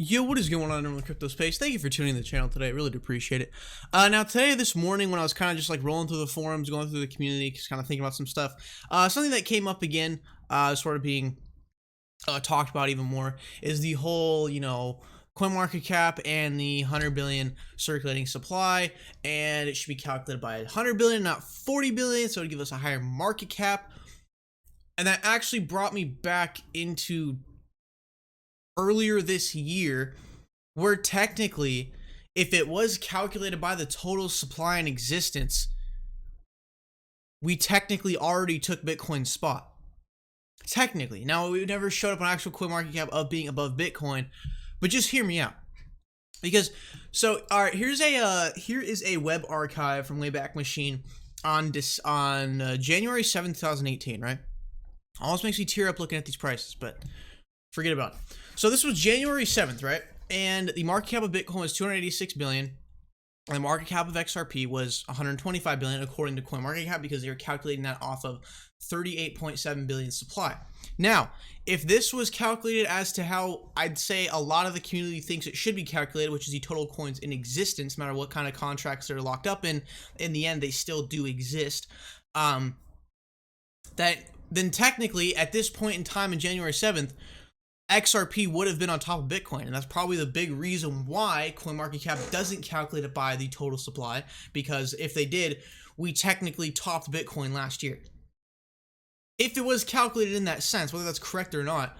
Yo, what is going on in the crypto space? Thank you for tuning in to the channel today. I really do appreciate it. Now today, this morning, when I was kind of just like rolling through the forums, going through the community, just kind of thinking about some stuff, something that came up again, sort of being talked about even more, is the whole, CoinMarketCap and the 100 billion circulating supply, and it should be calculated by 100 billion, not 40 billion, so it would give us a higher market cap. And that actually brought me back into earlier this year, where technically, if it was calculated by the total supply in existence, we technically already took Bitcoin's spot. Technically. Now, we never showed up on actual CoinMarketCap of being above Bitcoin, but just hear me out. Because, so, all right, here is a web archive from Wayback Machine on January 7th, 2018, right? Almost makes me tear up looking at these prices, but forget about it. So this was January 7th, right? And the market cap of Bitcoin was 286 billion. And the market cap of XRP was 125 billion, according to CoinMarketCap, because they were calculating that off of 38.7 billion supply. Now, if this was calculated as to how I'd say a lot of the community thinks it should be calculated, which is the total coins in existence, no matter what kind of contracts they're locked up in the end, they still do exist. Then technically, at this point in time in January 7th, XRP would have been on top of Bitcoin, and that's probably the big reason why CoinMarketCap doesn't calculate it by the total supply, because if they did, we technically topped Bitcoin last year. If it was calculated in that sense, whether that's correct or not,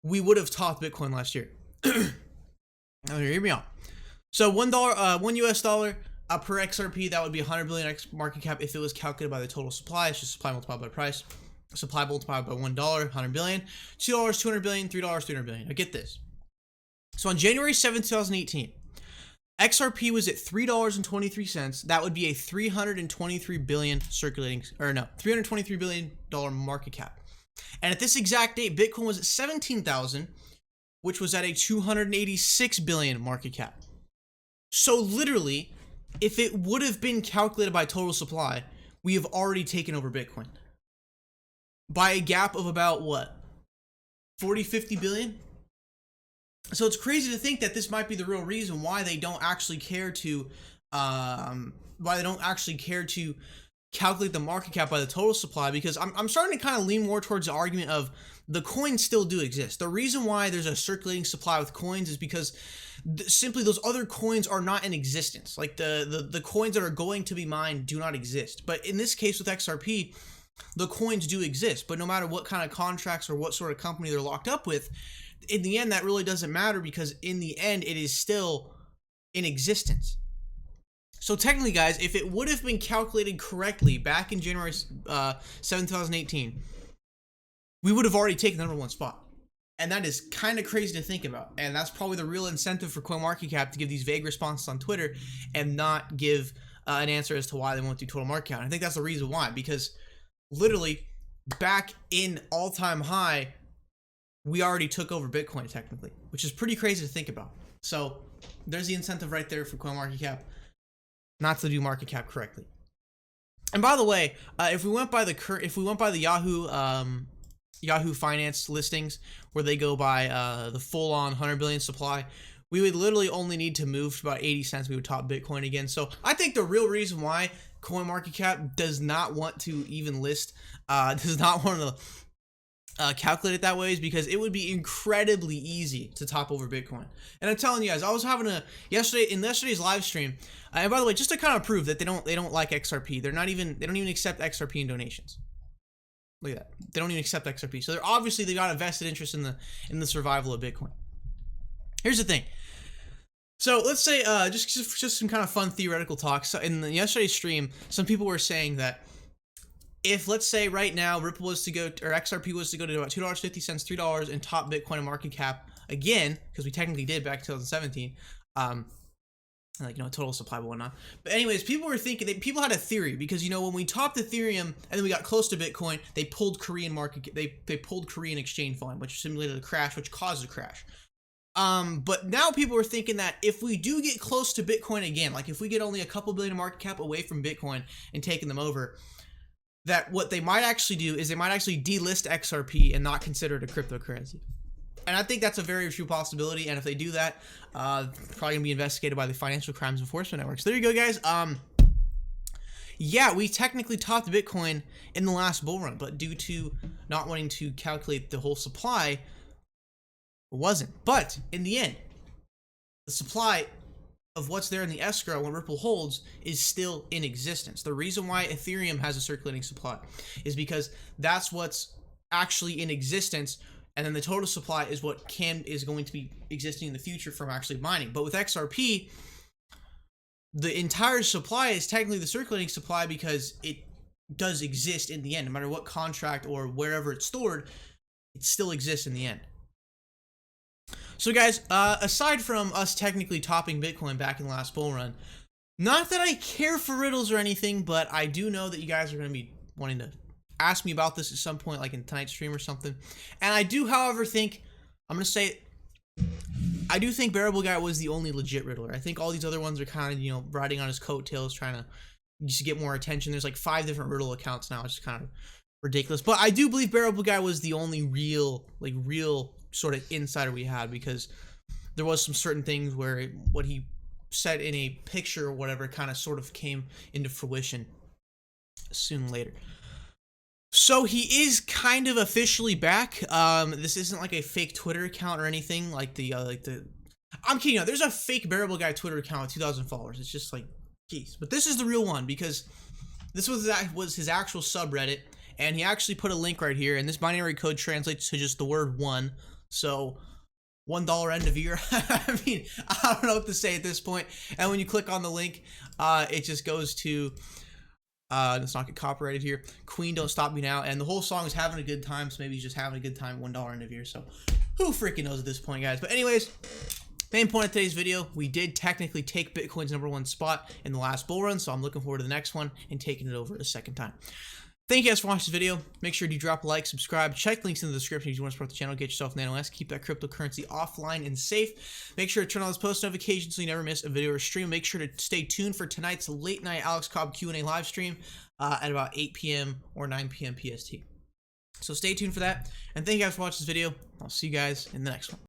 we would have topped Bitcoin last year. Now, hear me out. So $1 US dollar per XRP, that would be 100 billion X market cap if it was calculated by the total supply. It's just supply multiplied by price. Supply multiplied by $1, 100 billion, $2, 200 billion, $3, 300 billion. Now get this. So on January 7th, 2018, XRP was at $3.23. That would be a 323 billion $323 billion market cap. And at this exact date, Bitcoin was at 17,000, which was at a 286 billion market cap. So literally, if it would have been calculated by total supply, we have already taken over Bitcoin by a gap of about what, 40-50 billion. So it's crazy to think that this might be the real reason why they don't actually care to calculate the market cap by the total supply, because I'm starting to kind of lean more towards the argument of the coins still do exist. The reason why there's a circulating supply with coins is because simply those other coins are not in existence. Like the coins that are going to be mined do not exist. But in this case with XRP, the coins do exist, but no matter what kind of contracts or what sort of company they're locked up with, in the end, that really doesn't matter, because in the end, it is still in existence. So technically, guys, if it would have been calculated correctly back in January 7, 2018, we would have already taken the #1 spot. And that is kind of crazy to think about. And that's probably the real incentive for CoinMarketCap to give these vague responses on Twitter and not give an answer as to why they won't do total market count. I think that's the reason why, because literally, back in all-time high, we already took over Bitcoin technically, which is pretty crazy to think about. So there's the incentive right there for CoinMarketCap not to do market cap correctly. And by the way, if we went by the Yahoo Finance listings, where they go by the full-on 100 billion supply, we would literally only need to move to about 80 cents. We would top Bitcoin again. So I think the real reason why CoinMarketCap does not want to even does not want to calculate it that way is because it would be incredibly easy to top over Bitcoin. And I'm telling you guys, I was having yesterday's live stream, and by the way, just to kind of prove that they don't like XRP, they don't even accept XRP in donations. Look at that, they don't even accept XRP. So they got a vested interest in the survival of Bitcoin. Here's the thing. So let's say just some kind of fun theoretical talk. So in yesterday's stream, some people were saying that if, let's say right now, Ripple was to go, or XRP was to go to about $2.50, $3 and top Bitcoin and market cap again, because we technically did back in 2017, total supply and whatnot. But anyways, people were thinking that people had a theory, because when we topped Ethereum and then we got close to Bitcoin, they pulled Korean exchange volume, which simulated a crash, which caused a crash. But now people are thinking that if we do get close to Bitcoin again, like if we get only a couple billion in market cap away from Bitcoin and taking them over, that what they might actually do is they might actually delist XRP and not consider it a cryptocurrency. And I think that's a very true possibility. And if they do that, probably gonna be investigated by the Financial Crimes Enforcement Network. So there you go, guys. Yeah, we technically topped Bitcoin in the last bull run, but due to not wanting to calculate the whole supply, it wasn't. But in the end, the supply of what's there in the escrow when Ripple holds is still in existence. The reason why Ethereum has a circulating supply is because that's what's actually in existence, and then the total supply is what is going to be existing in the future from actually mining. But with XRP, the entire supply is technically the circulating supply because it does exist in the end. No matter what contract or wherever it's stored, it still exists in the end. So guys, aside from us technically topping Bitcoin back in the last bull run, not that I care for riddles or anything, but I do know that you guys are going to be wanting to ask me about this at some point, like in tonight's stream or something. And I do, however, think, I'm going to say it, I do think Bearable Guy was the only legit riddler. I think all these other ones are kind of, you know, riding on his coattails, trying to just get more attention. There's like 5 different riddle accounts now. It's just kind of ridiculous. But I do believe Bearable Guy was the only real sort of insider we had, because there was some certain things where what he said in a picture or whatever kind of sort of came into fruition soon later. So he is kind of officially back. This isn't like a fake Twitter account or anything like I'm kidding. There's a fake Bearable Guy Twitter account with 2,000 followers. It's just like, geez. But this is the real one, because this was his actual subreddit, and he actually put a link right here, and this binary code translates to just the word 1. So $1 end of year. I mean, I don't know what to say at this point. And when you click on the link, it just goes to let's not get copyrighted here. Queen, Don't Stop Me Now. And the whole song is having a good time, so maybe he's just having a good time. $1 end of year. So who freaking knows at this point, guys? But anyways, main point of today's video, we did technically take Bitcoin's #1 spot in the last bull run, so I'm looking forward to the next one and taking it over a second time. Thank you guys for watching this video. Make sure to drop a like, subscribe, check links in the description if you want to support the channel. Get yourself Nano S. Keep that cryptocurrency offline and safe. Make sure to turn on those post notifications so you never miss a video or stream. Make sure to stay tuned for tonight's late night Alex Cobb Q&A live stream at about 8 p.m. or 9 p.m. PST. So stay tuned for that. And thank you guys for watching this video. I'll see you guys in the next one.